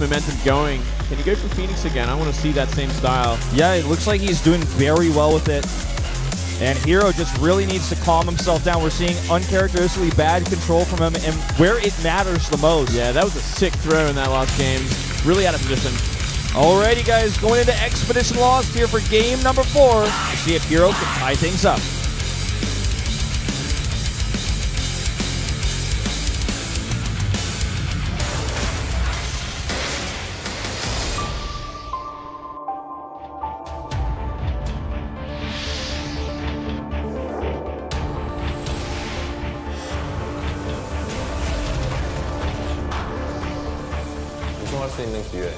momentum going. Can he go for Phoenix again? I want to see that same style. Yeah, it looks like he's doing very well with it. And herO just really needs to calm himself down. We're seeing uncharacteristically bad control from him and where it matters the most. Yeah, that was a sick throw in that last game. Really out of position. Alrighty, guys, going into Expedition Lost here for game number 4 to see if herO can tie things up. 우승할 수 있는 기회,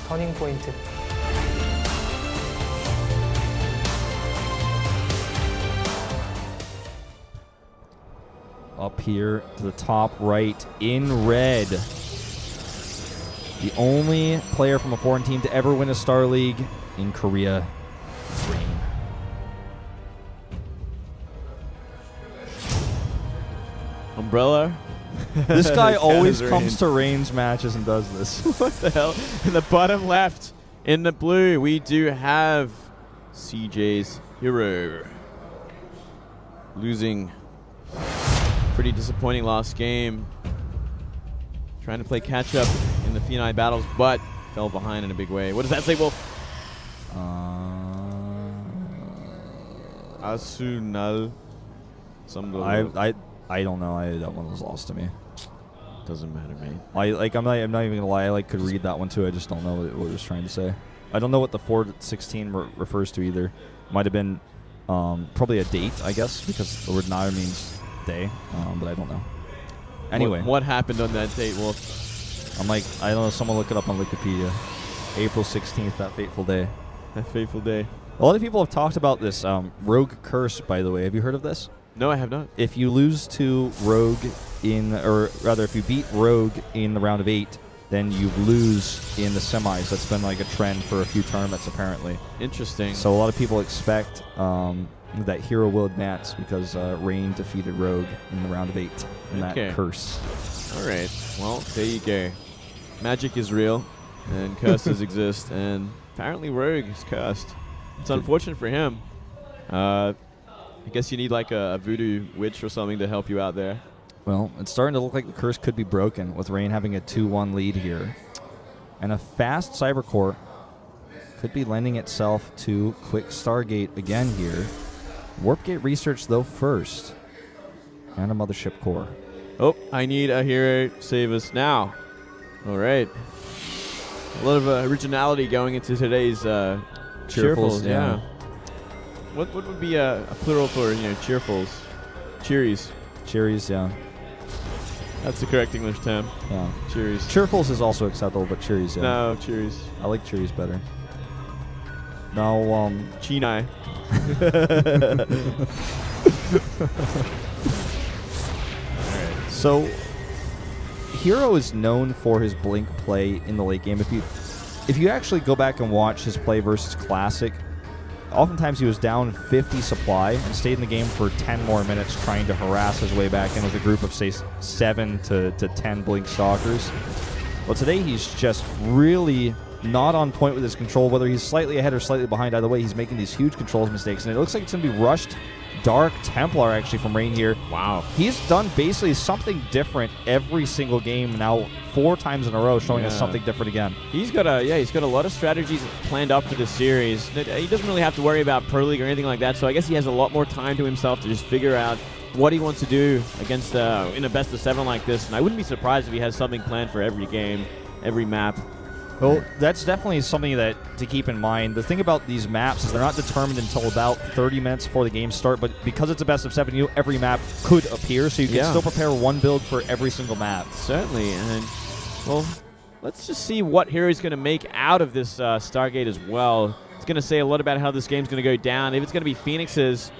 터닝 포인트. Up here to the top right in red. The only player from a foreign team to ever win a Star League in Korea. Rain. Umbrella. This guy always comes to Rain's matches and does this. What the hell? In the bottom left, in the blue, we do have CJ's herO. Losing. Pretty disappointing last game. Trying to play catch up in the Phenai battles, but fell behind in a big way. What does that say, Wolf? Asunal. I don't know. That one was lost to me. Doesn't matter, mate. I'm not even gonna lie. I could read that one too. I just don't know what it was trying to say. I don't know what the 416 refers to either. Might have been probably a date, I guess, because the word Nara means day, but I don't know. Anyway, what happened on that date, Wolf? I'm like, I don't know. Someone look it up on Wikipedia. April 16th, that fateful day. That fateful day. A lot of people have talked about this rogue curse. By the way, have you heard of this? No, I have not. If you lose to Rogue or rather, if you beat Rogue in the round of 8, then you lose in the semis. That's been like a trend for a few tournaments, apparently. Interesting. So a lot of people expect that herO will advance because Rain defeated Rogue in the round of 8 in that curse. All right. Well, there you go. Magic is real, and curses exist, and apparently Rogue is cursed. It's unfortunate for him. I guess you need like a voodoo witch or something to help you out there. Well, it's starting to look like the curse could be broken with Rain having a 2-1 lead here. And a fast Cybercore could be lending itself to quick Stargate again here. Warp Gate research, though, first. And a Mothership core. Oh, I need a herO save us now. All right. A lot of originality going into today's cheerfuls. Yeah. What would be a plural for, cheerfuls? Cheeries. Cheeries, yeah. That's the correct English term. Yeah. Cheeries. Cheerfuls is also acceptable, but cheeries, yeah. No, cheeries. I like cheeries better. Now, Chinai. Alright. So, herO is known for his blink play in the late game. If you actually go back and watch his play versus Classic, oftentimes he was down 50 supply and stayed in the game for 10 more minutes trying to harass his way back in with a group of, say, 7 to 10 Blink Stalkers. Well, today he's just really not on point with his control, whether he's slightly ahead or slightly behind. Either way, he's making these huge controls mistakes, and it looks like it's going to be rushed Dark Templar, actually, from Rain here. Wow. He's done basically something different every single game now, 4 times in a row, showing us something different again. He's got a lot of strategies planned up for this series. He doesn't really have to worry about Pro League or anything like that, so I guess he has a lot more time to himself to just figure out what he wants to do against in a best of 7 like this. And I wouldn't be surprised if he has something planned for every game, every map. Well, that's definitely something to keep in mind. The thing about these maps is they're not determined until about 30 minutes before the games start, but because it's a best of 7, every map could appear, so you can still prepare one build for every single map. Certainly, and, well, let's just see what herO's going to make out of this Stargate as well. It's going to say a lot about how this game's going to go down. If it's going to be Phoenix's,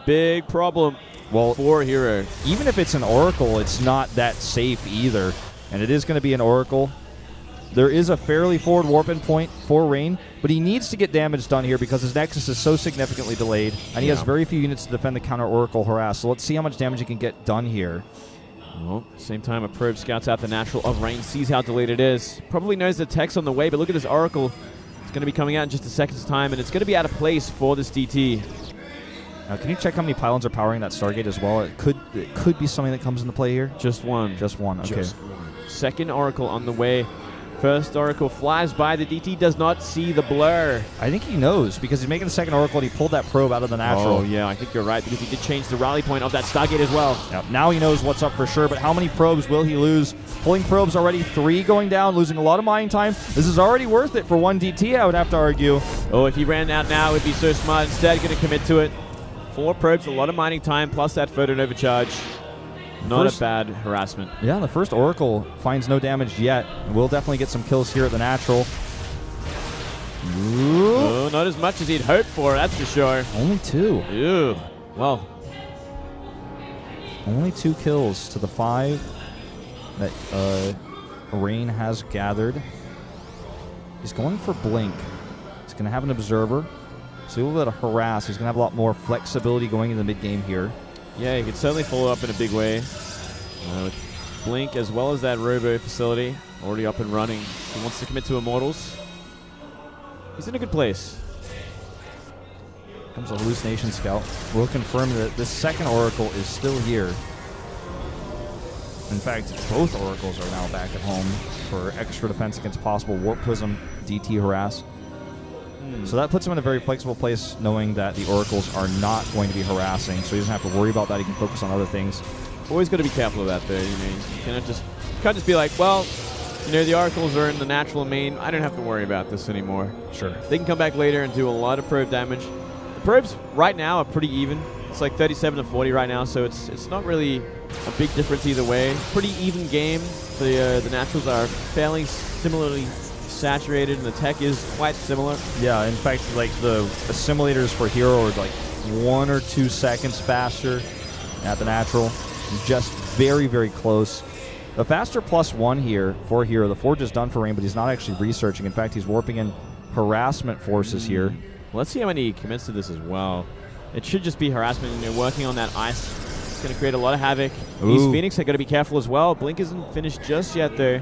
big problem for herO. Even if it's an Oracle, it's not that safe either, and it is going to be an Oracle. There is a fairly forward warp-in point for Rain, but he needs to get damage done here because his Nexus is so significantly delayed, and he has very few units to defend the counter-Oracle harass. So let's see how much damage he can get done here. Well, same time, a probe scouts out the natural of Rain, sees how delayed it is. Probably knows the tech's on the way, but look at this Oracle. It's going to be coming out in just a second's time, and it's going to be out of place for this DT. Now, can you check how many pylons are powering that Stargate as well? It could be something that comes into play here. Just one. Just one, okay. Just one. Second Oracle on the way. First Oracle flies by. The DT does not see the blur. I think he knows because he's making the second Oracle and he pulled that probe out of the natural. Oh, yeah, I think you're right because he did change the rally point of that Stargate as well. Yep. Now he knows what's up for sure, but how many probes will he lose? Pulling probes already, 3 going down, losing a lot of mining time. This is already worth it for one DT, I would have to argue. Oh, if he ran out now, it would be so smart. Instead, going to commit to it. 4 probes, a lot of mining time, plus that photon overcharge. Not a bad harassment. Yeah, the first Oracle finds no damage yet. We'll definitely get some kills here at the natural. Ooh. Oh, not as much as he'd hoped for, that's for sure. Only 2. Ew. Well. Only 2 kills to the 5 that Rain has gathered. He's going for Blink. He's going to have an Observer. So a little bit of harass. He's going to have a lot more flexibility going in the mid-game here. Yeah, he could certainly follow up in a big way. With Blink as well as that Robo facility already up and running. He wants to commit to Immortals. He's in a good place. Comes a Hallucination Scout. We'll confirm that this second Oracle is still here. In fact, both Oracles are now back at home for extra defense against possible Warp Prism DT harass. So that puts him in a very flexible place, knowing that the Oracles are not going to be harassing, so he doesn't have to worry about that. He can focus on other things. Always got to be careful of that, though. You can't just be like, well, the Oracles are in the natural main. I don't have to worry about this anymore. Sure. They can come back later and do a lot of probe damage. The probes right now are pretty even. It's like 37 to 40 right now, so it's not really a big difference either way. Pretty even game. The naturals are fairly similarly saturated, and the tech is quite similar. Yeah, in fact, like the assimilators for herO are like 1 or 2 seconds faster at the natural. Just very, very close. The faster +1 here for herO. The forge is done for Rain, but he's not actually researching. In fact, he's warping in harassment forces here. Let's see how many he commits to this as well. It should just be harassment, and they're working on that ice. It's going to create a lot of havoc. Ooh. These Phoenix are going to be careful as well. Blink isn't finished just yet, though.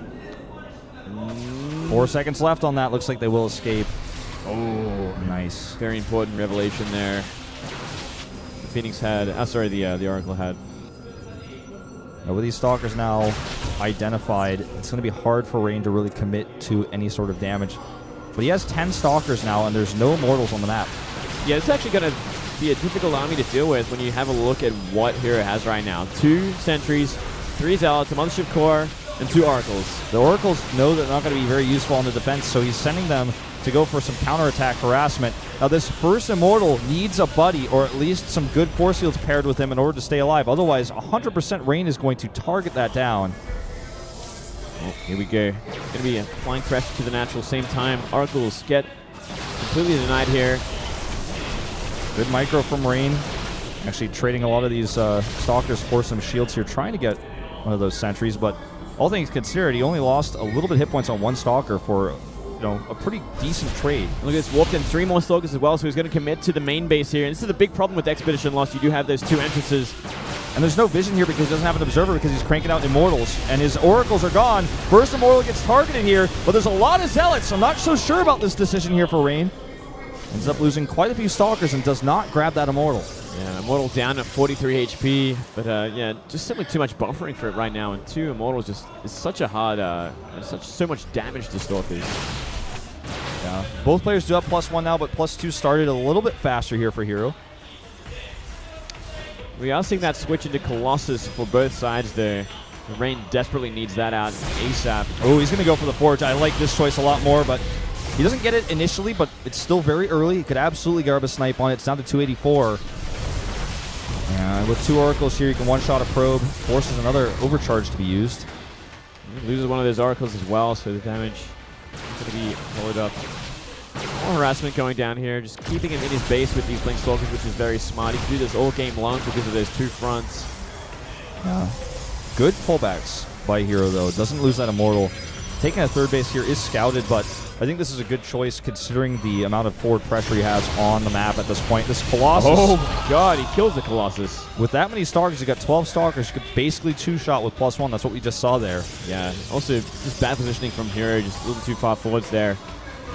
4 seconds left on that. Looks like they will escape. Oh, nice. Very important revelation there. The Phoenix had... the Oracle had. Now with these Stalkers now identified, it's going to be hard for Rain to really commit to any sort of damage. But he has 10 Stalkers now, and there's no Immortals on the map. Yeah, it's actually going to be a difficult army to deal with when you have a look at what herO has right now. 2 Sentries, 3 Zealots, a Mothership Core, and 2 Oracles. The Oracles know they're not going to be very useful on the defense, so he's sending them to go for some counterattack harassment. Now this first Immortal needs a buddy, or at least some good force fields paired with him in order to stay alive. Otherwise, 100% Rain is going to target that down. Oh, here we go. It's going to be a flying pressure to the natural. Same time, Oracles get completely denied here. Good micro from Rain. Actually trading a lot of these Stalkers for some shields here, trying to get one of those sentries, but all things considered, he only lost a little bit hit points on 1 Stalker for a pretty decent trade. Look at this, warped in 3 more Stalkers as well, so he's going to commit to the main base here. And this is a big problem with Expedition Lost. You do have those 2 entrances. And there's no vision here because he doesn't have an Observer because he's cranking out Immortals. And his Oracles are gone. First Immortal gets targeted here, but there's a lot of Zealots. I'm not so sure about this decision here for Rain. Ends up losing quite a few Stalkers and does not grab that Immortal. Yeah, Immortal down at 43 HP, but yeah, just simply too much buffering for it right now, and 2 Immortals just is such a hard, so much damage to Stalkers. Yeah, both players do have +1 now, but +2 started a little bit faster here for herO. We are seeing that switch into Colossus for both sides there. Rain desperately needs that out ASAP. Oh, he's going to go for the Forge. I like this choice a lot more, but he doesn't get it initially, but it's still very early. He could absolutely grab a snipe on it. It's down to 284. And with 2 Oracles here, you can one-shot a probe. Forces another overcharge to be used. He loses one of those Oracles as well, so the damage is going to be followed up. More harassment going down here, just keeping him in his base with these Blink Stalkers, which is very smart. He can do this all game long because of those 2 fronts. Yeah. Good pullbacks by herO, though. Doesn't lose that Immortal. taking a third base here is scouted, but I think this is a good choice considering the amount of forward pressure he has on the map at this point. This Colossus. Oh my god, he kills the Colossus. With that many Stalkers, you got 12 Stalkers. You could basically two-shot with +1. That's what we just saw there. Yeah, also just bad positioning from herO, just a little too far forwards there.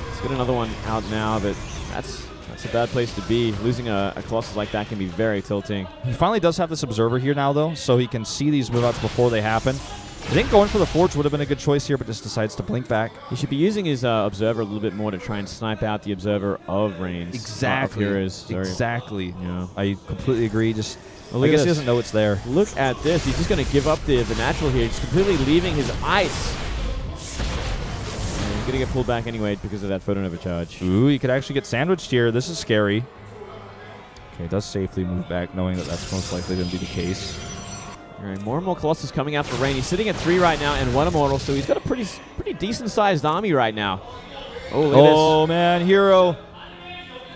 Let's get another one out now, but that's a bad place to be. Losing a Colossus like that can be very tilting. He finally does have this Observer here now, though, so he can see these move-outs before they happen. I think going for the Forge would have been a good choice here, but just decides to blink back. He should be using his Observer a little bit more to try and snipe out the Observer of Rain's. Exactly. Of herO's, sorry. Exactly. Yeah. I completely agree. Just, well, I guess he doesn't know it's there. Look at this. He's just going to give up the natural here. He's completely leaving his ice. And he's going to get pulled back anyway because of that photon overcharge. Ooh, he could actually get sandwiched here. This is scary. Okay, does safely move back, knowing that that's most likely going to be the case. All right, more and more Colossus coming out for Rain. He's sitting at 3 right now and 1 Immortal, so he's got a pretty decent-sized army right now. Oh, man, herO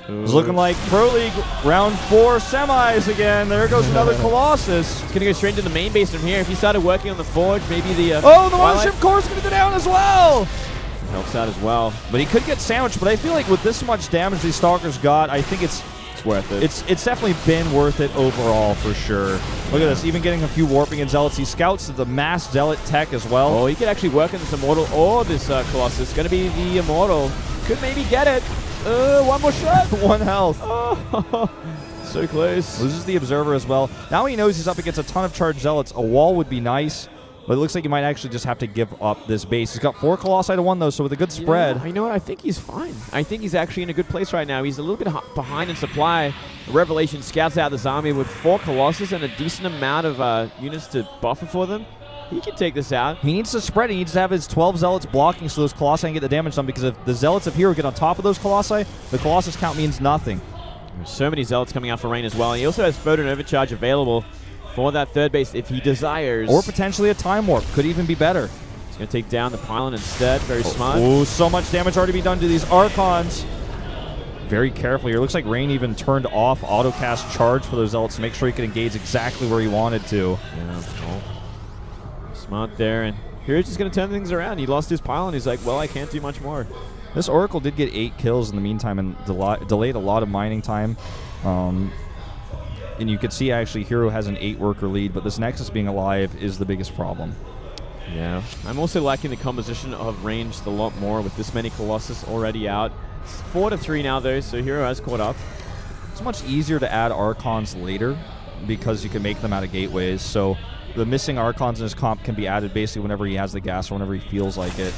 is looking like Pro League round 4 semis again. There goes another Colossus. He's going to go straight into the main base from here. If he started working on the Forge, maybe the... the Mothership Core is going to go down as well. Helps out as well. But he could get sandwiched, but I feel like with this much damage these Stalkers got, I think it's worth it. It's definitely been worth it overall for sure. Look at this, even getting a few warping and zealots. He scouts the mass zealot tech as well. Oh, he could actually work on this Immortal or this Colossus. Going to be the Immortal. Could maybe get it. One more shot. 1 health. Oh, so close. Loses the Observer as well. Now he knows he's up against a ton of charged zealots. A wall would be nice, but it looks like he might actually just have to give up this base. He's got 4 Colossi to 1, though, so with a good spread. Yeah, you know what? I think he's fine. I think he's actually in a good place right now. He's a little bit behind in supply. Revelation scouts out this army with 4 Colossus and a decent amount of units to buffer for them. He can take this out. He needs to spread. He needs to have his 12 Zealots blocking so those Colossi can get the damage done, because if the Zealots of herO get on top of those Colossi, the Colossus count means nothing. There's so many Zealots coming out for Rain as well. He also has Photon Overcharge available for that third base if he desires. Or potentially a Time Warp. Could even be better. He's going to take down the pylon instead. Very smart. Oh, so much damage already be done to these Archons. Very careful here. Looks like Rain even turned off autocast charge for those Zealots to make sure he could engage exactly where he wanted to. Yeah. Oh. Smart there. And here he's just going to turn things around. He lost his pylon. He's like, well, I can't do much more. This Oracle did get 8 kills in the meantime and delayed a lot of mining time. And you could see actually herO has an 8-worker lead, but this Nexus being alive is the biggest problem. Yeah. I'm also liking the composition of range a lot more with this many Colossus already out. It's 4-3 now, though, so herO has caught up. It's much easier to add Archons later because you can make them out of gateways. So the missing Archons in his comp can be added basically whenever he has the gas or whenever he feels like it.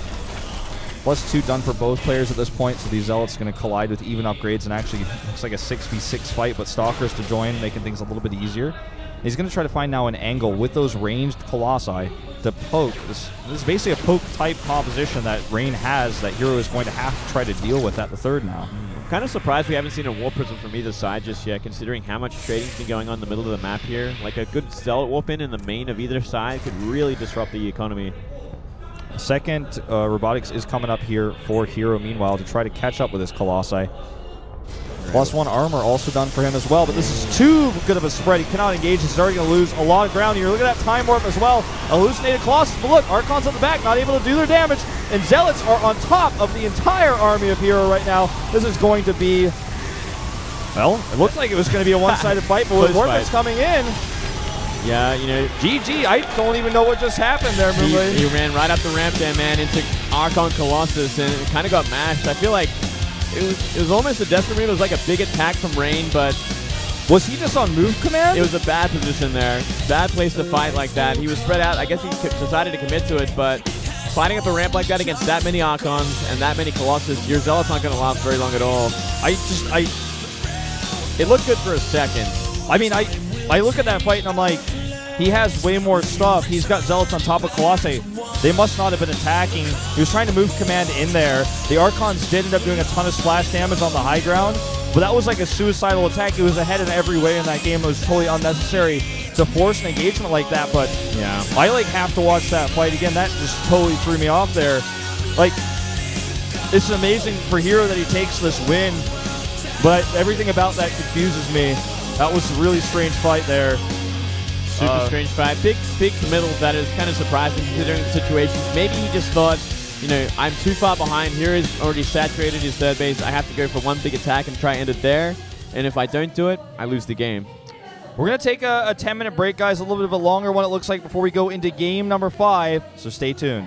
+2 done for both players at this point, so these Zealots are going to collide with even upgrades, and actually looks like a 6v6 fight, but Stalkers to join, making things a little bit easier. And he's going to try to find now an angle with those ranged Colossi to poke. This is basically a poke-type composition that Rain has that herO is going to have to try to deal with at the third now. I'm kind of surprised we haven't seen a Warp Prism from either side just yet, considering how much trading's been going on in the middle of the map here. Like a good Zealot Warp-in the main of either side could really disrupt the economy. Second robotics is coming up here for herO, meanwhile, to try to catch up with his Colossi. +1 armor also done for him as well, but this is too good of a spread. He cannot engage. He's already going to lose a lot of ground here. Look at that Time Warp as well. Hallucinated Colossus, but look, Archons at the back, not able to do their damage, and Zealots are on top of the entire army of herO right now. This is going to be, well, it looked like it was going to be a one-sided fight, but with Warpins coming in, yeah, you know, GG, I don't even know what just happened there, Moonblade. He ran right up the ramp there, man, into Archon Colossus, and it kind of got mashed. I feel like it was almost a desperate move. It was like a big attack from Rain, but was he just on move command? It was a bad position there. Bad place to fight like that. He was spread out. I guess he decided to commit to it, but fighting up a ramp like that against that many Archons and that many Colossus, your Zealot's not going to last very long at all. It looked good for a second. I mean, I look at that fight and I'm like, he has way more stuff. He's got Zealots on top of Colossi. They must not have been attacking. He was trying to move command in there. The Archons did end up doing a ton of splash damage on the high ground, but that was like a suicidal attack. It was ahead in every way in that game. It was totally unnecessary to force an engagement like that, but yeah, I like have to watch that fight again. That just totally threw me off there. Like, it's amazing for herO that he takes this win, but everything about that confuses me. That was a really strange fight there. Super strange fight. Big committal that is kind of surprising considering the situation. Maybe he just thought you know, I'm too far behind. Here is already saturated his third base. I have to go for one big attack and try and end it there. And if I don't do it, I lose the game. We're going to take a 10-minute break, guys, a little bit of a longer one, it looks like, before we go into game number 5. So stay tuned.